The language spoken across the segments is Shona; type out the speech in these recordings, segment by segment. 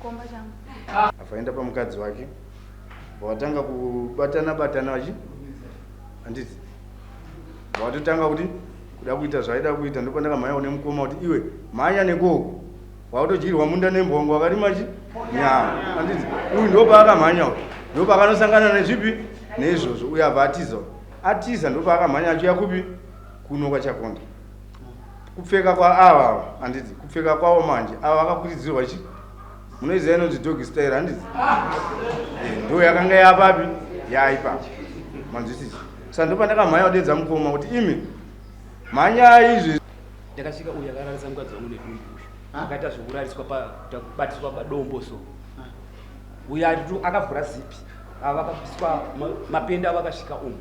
Komba changu. Afaenda pa mukadzi wake. Watanga kubatana vachi. Handiti. Watotanga kuti kuda kuita zvaida kuita ndipo ndakamhanya une mukoma kuti iwe mhanya nekoko. Wautojirwa munda nembongo akati machi. Handiti. Uyu ndo paakamhanya. Ndo paakanosangana nezvipi neizvozvo uye abva atiza. Atiza ndo paakamhanya achiuya kupi kuno kwaChakonda. Kupfeka kwa ava handiti. Kupfeka kwawo manje ava akakwiridzirwa chi. Munoziva inonzi dog style handiti. Ndo yakanga yapapi yaipa. Manzwisisi. Saka ndo pandakamhanya kudedza mukoma kuti imi mhanya izvi ndakasvika uyu akararisa mukadzi wangu nedumbu akaita zvokurariswa kubatiswa padombo so uyu akavhura zipi ava vakapiswa mapenda avo akasvika umu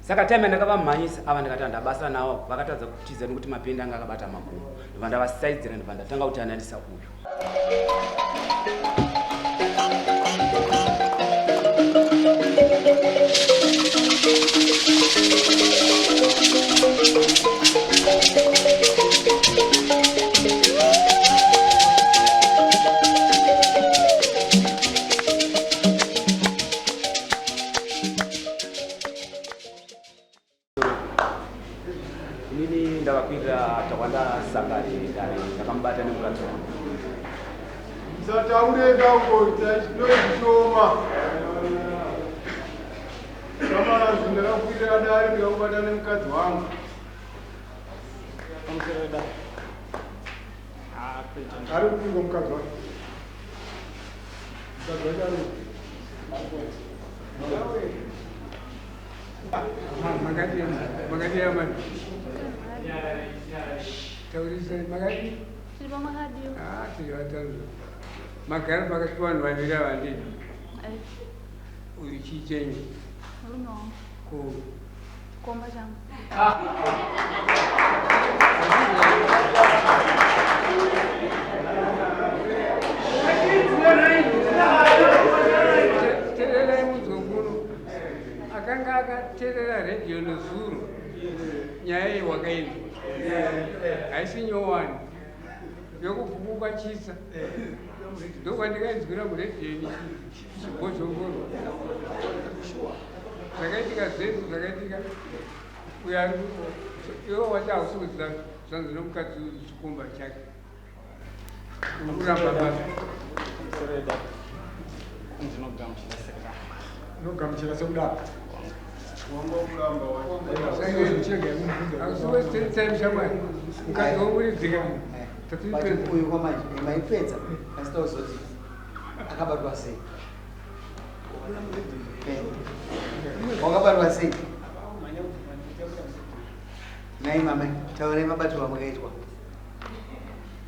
saka time yandakavamhanyisa ava ndakati handabasa navo vakatadza kutiza nekuti mapenda anga akabata makumbo ndobva ndavasaidzira ndobva ndatanga kuti anandisa uyu. Inini ndakakwirira Chakwanda Sakare kare ndakamubata nemukadzi wangu. Sataurenda ngoita chinoishoma. Kama ndakakwirira dare ndakubata nemukadzi wangu. Kamusereda. Ari kupinga mukadzi wangu. Mukadzi wangu Magadi ya mani. Taurisa magadi. Silva Mahadiyo. Tiwataru. Makara pakatwanu vavira vandi. Uchichenyi. Komba changu. Terera muzunguru. Akanga akaterera radio nezuru. Nyaya wakaenda. Haisi nyowani. Yokubhukuka chisa. Ndokwandikainzwira muredhioni chibhozhongoro. Zvakaitika zvedu zvakaitika uya iwo wati hausimudzira zvanzi nomukadzi chikomba chake uramba basa nogamuchira sekudaro. ausiwesitime shamwari mukadzi womuridzika uyu kwamanje maipedza asitauzoti akabatwa sei wakabatwa sei nai mama taurai mabatirwa makaitwa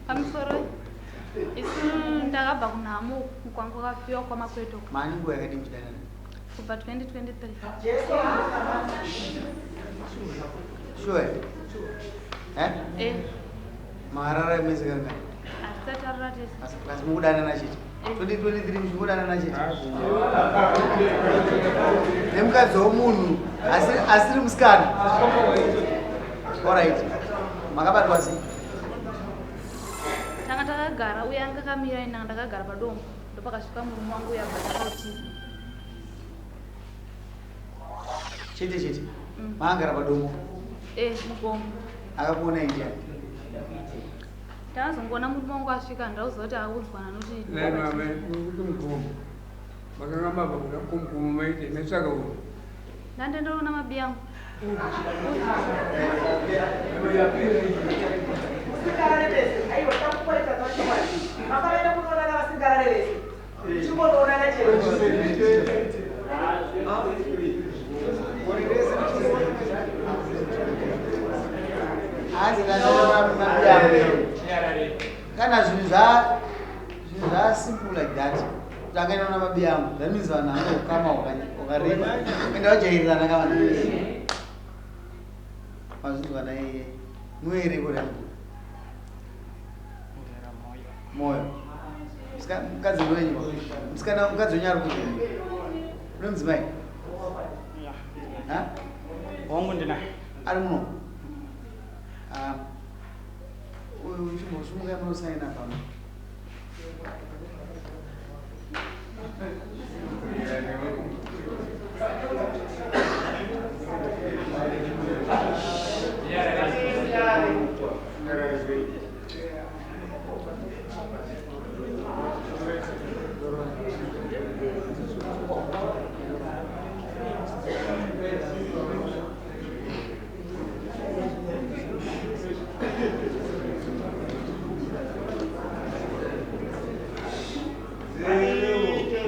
Pamusoro isu ndakabva kunhamo kwangu kafiwa kwamakweto. mani nguva yakadi muchidanana Kubva 2023. sure maharara emwezi kanga Asisati arratesa. asi mukudanana chiti 2023 muchimudanana chiti nemukadzi womunhu asiri musikana. Alright. Makabatwa sei? Tanga takagara uye anga akamira ina ndakagara padombo ndopakasvika murume wangu uya bva takauti. Chete. Maangara padombo. Mukombo. Akakuona indiani. Takazongoona murume wangu asvika ndauziva kuti audzwana noti. Nai mama kuti mukombo. Makanga mabva kuda kumukoma maite metsvaka uyu. Ndandendoona mabi yangu. Kana zvinhu zva simple like that. Takaenda mabi yangu. That means vanhu kama ukareba. Enda ujairana kama mazvinhu kana iye. Muere kuri. Moyo. Mukadzi wenyu. Musikana mukadzi wenyu ari kuti. Unonzi mai? Ha? Wangu ndinaye. Ari muno. uchimbosunga munosaina pano.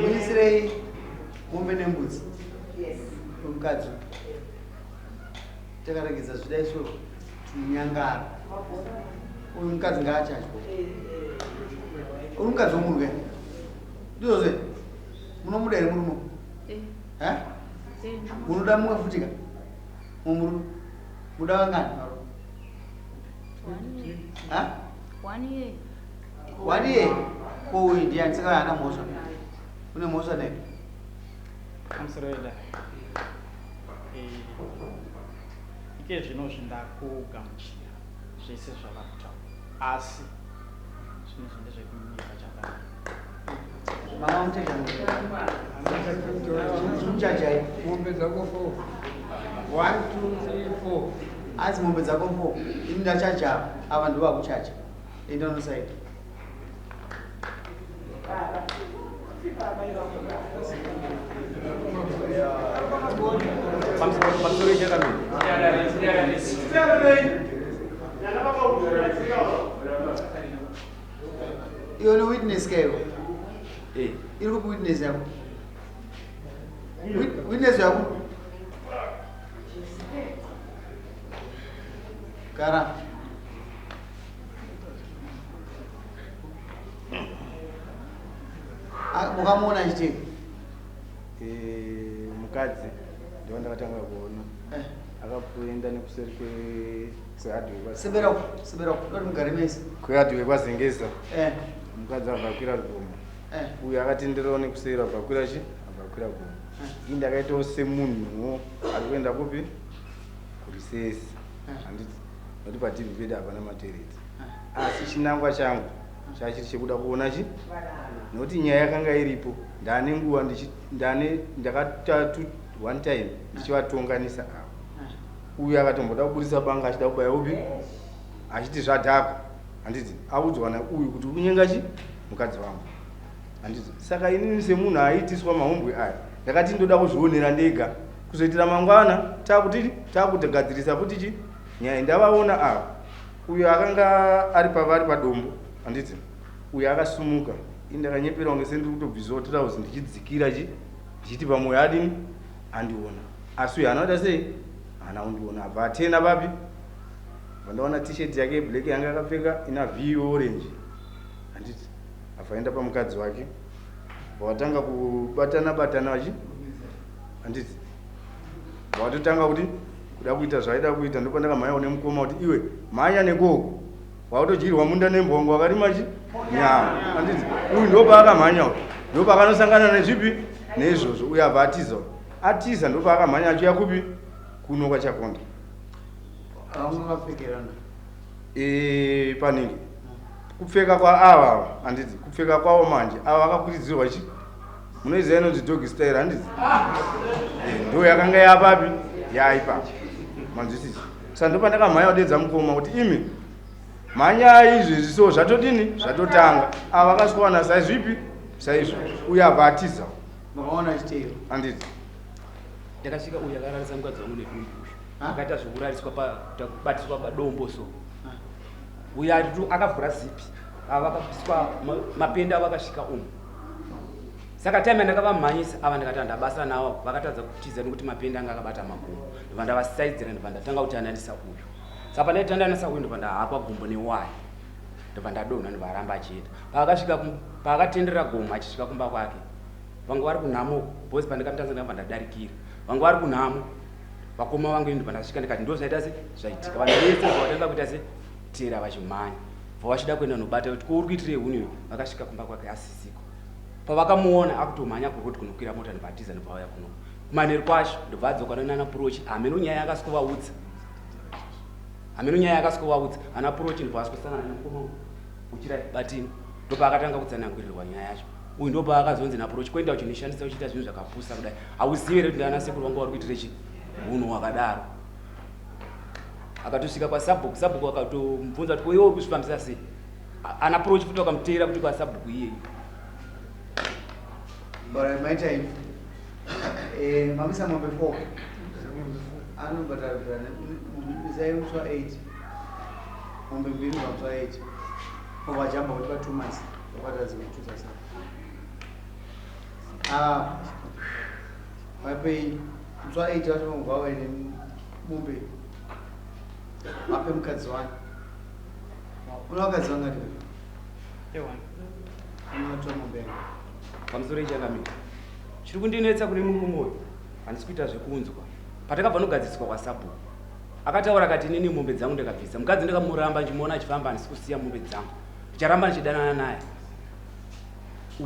Muisirei mombe nembudzi mukadzi takaregedza zvidai so tinyangara uyu mukadzi ngaachadya uri mukadzi womurwe ndizvozve munomuda here murumo munoda mumwe futika mumurume muda vangani 1 year. 1 year ko ndiani saka hana mhosva une mhosva nei Kamusireda. Ike zvino zvindakugamuchira zvese zvavakutaura asi zvino ndezvekunyika chakana mama muteta muchajai mombe dzako 4 1 2 3 4 asi mombe dzako 4 ini ndachaja ava ndo vakuchaja endanosaita pamusoro chakamira iwe ni witness kaiwa iri kupi witness yako witness yako kara mukamuona achitei mukadzi ndiwo ndakatanga kuona akaenda nekuseri kweadhiwe kwazengeza mukadzi abvakwira rugomo uyu akatenderawo nekuseri abvakwira abvakwira gomo ii ndakaitawo semunhuwo ari kuenda kupi kurisesi handiti noti patv pedu hapana matereti asi chinangwa changu chachiri chekuda kuona chi nokuti nyaya yakanga iripo ndane nguva ndakatatu 1 time ndichivatonganisa avo uyu akatomboda kuburisa banga achida kubaya upi achiti zvadhako handiti audzwa nauyu kuti unyenga chi mukadzi wangu handiti saka inini semunhu aitiswa mahombwe aya ndakati ndoda kuzvionera ndega kuzoitira mangwana takutogadzirisa kuti chi nyaya ndavaona ava uyu akanga ari pavari padombo handiti uyu akasumuka indakanyepera kunge sendiri kutobvisawo 3000 ndichidzikira ndichiti pamwoyo adini andiona asi uyu anoita sei hana undiona abva atena papi vandaona t-shirt yake yeblack yanga akapfeka ina v orange handiti abvaenda pamukadzi wake vatanga kubatana vachi handiti vatotanga kuti kuda kuita zvaida kuita ndopandakamhanya une mukoma kuti iwe mhanya nekoko wakutodyirwa munda nembongo akarimachi nyama handiti uyu ndopaakamhanya ndopakanosangana nezvipi neizvozvo uyu abva atiza ndopaakamhanya achiya kupi kuno kwachakonda panini kupfeka kwaava handiti kupfeka kwavo manje ava akakwiridzirwa chi munoiziva inonzi dog style handiti ndo yakanga yapapi yaipapo manzwisisi saka ndopandakamhanya kudedza mukoma kuti imi mhanya izvezvi so zvatodini zvatotanga ava akaswana saizvipi saizvo uye abva atiza makaona chiteiro handiti ndakasvika uyu akararisa mukadzi wangu nedumbu akaita zvokurariswa kubatiswa padombo so uyu aritu akavhura zipi ava vakapiswa mapenda avo akasvika umu saka time ndakavamhanyisa ava ndikati ndabasa navo vakatadza kutiza nekuti mapenda anga akabata makumbo ndobva ndavasaidzira ndobva ndatanga kutandanisa uyu saka pandaitandanisa uyu ndobva ndahapa gumbo newaya ndobva ndadonha ndobva aramba achienda paakatenderera gomo achisvika kumba kwake vangu vari kunhamo bhosi pandikamutanza ndabva ndadarikira vangu vari kunhamo vakoma vangu ini ndobva ndasvika ndikati ndo zvaita se zvaitika vanhu vese vatanga kuita se tera vachimhanya bva vachida kuenda nobata kuti kouri kuitirei huniyo vakasvika kumba kwake asisiko pavakamuona akutomhanya kuroti kunokwira mota ndobvatiza ndobva vauya kuno kumanheru kwacho ndobva adzoka nanapurochi hameno nyaya yakasikuvaudza hameno nyaya yakasikowaudza ana approach ndibva asikusangana nemukoma uchirai batini ndopaakatanga kutsanangurirwa nyaya yacho uyu ndopaakazonzi naapproach kuenda uchinishandisa uchiita zvinhu zvakapusa kudai hauzivi here kuti ana sekuru vangu vari kuitire chi hunhu hwakadaro akatosvika kwasabhuku sabhuku akatomubvunza kuti iwe uri kuzvifambisa sei ana approach futi vakamuteera kuti kwasabhuku iyeyi But my time, mamisa mombe 4. Anu bata zai mswa 8. Mombe mbili mswa 8. Kwa jamba kwa 2 months. Kwa zimechuza sana. Wapi mswa 8 watu mwawe ni mombe. Wapi mkazi wani. Unawakazi wangati. Ewa. Unawatu mombe. pamusoro ichakamira chiri kundinetsa kune mumwe mwoyo handisi kuita zvekunzwa patakabva nogadziswa kwasabhuku akataura akati inini mombe dzangu ndikabvisa mukadzi ndikamuramba ndichimuona achifamba handisi kusiya mombe dzangu ndicharamba ndichidanana naye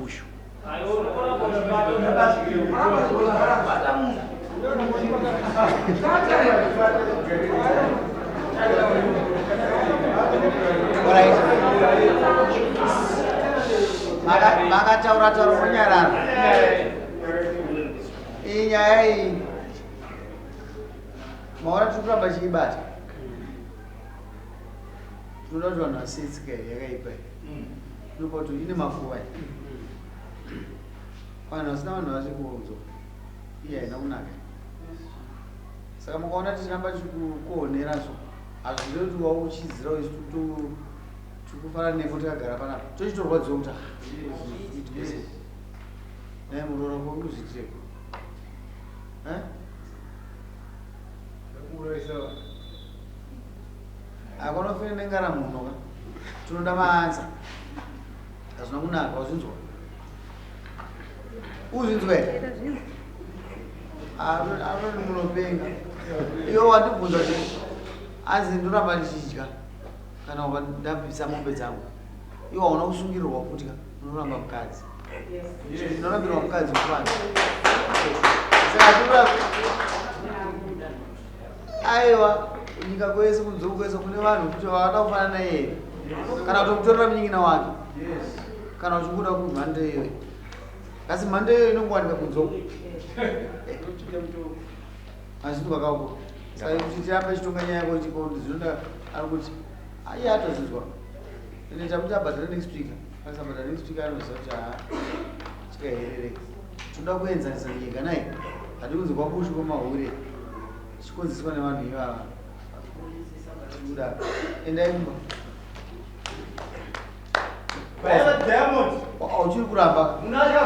ushu makataura taura kunyarara iyi nyaya iyi maona tiri kuramba chiibata tinoda kuti vanhu vasitsika yakaipa tinopa kuti ine mafuva vanhu vasina vanhu vari kuudzwa iye haina kunaka saka mukaona tichiramba tichikuonera so hazvide kuti wa uchizira tikufanana nepo takagara panapa tochitorwadziwa kuti naye murora kwakuzvitireko akonofene nengara munoka tinoda maanza hazvina kunaka uzvinzwa uzvinzwa here anoti munopenga iwo wandibvunza kuti anzi ndoramba ndichidya kana ndabvisa mombe dzangu iwo hauna kusungirirwa kutya unoramba mukadzi unorambirwa mukadzi kuvana saka aiwa nyika kwese kunzou kwese kune vanhu kuti vavada kufanana naye kana kutomutorera munyikina wake kana uchingoda kumhando iyoyo asi mhando iyoyo inongowanika kunzou hazvinhu vakauko saka kuti tiramba chitonga nyaya yako chikondi zvinonda ari kuti aiye atozinzwa ende takuti abhadhara next week akasabhadhara next week anoziva kuti chikaherereka tinoda kuenzanisa nyika nai hati kunzi kwabushi kwamahure chikonziswa nevanhu ivava tikuda endai kumba uchiri kuramba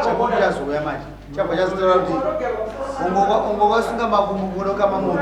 chakotiazouya manje chabva chazotaura kuti ungovasunga makumbo kuoda kama munhu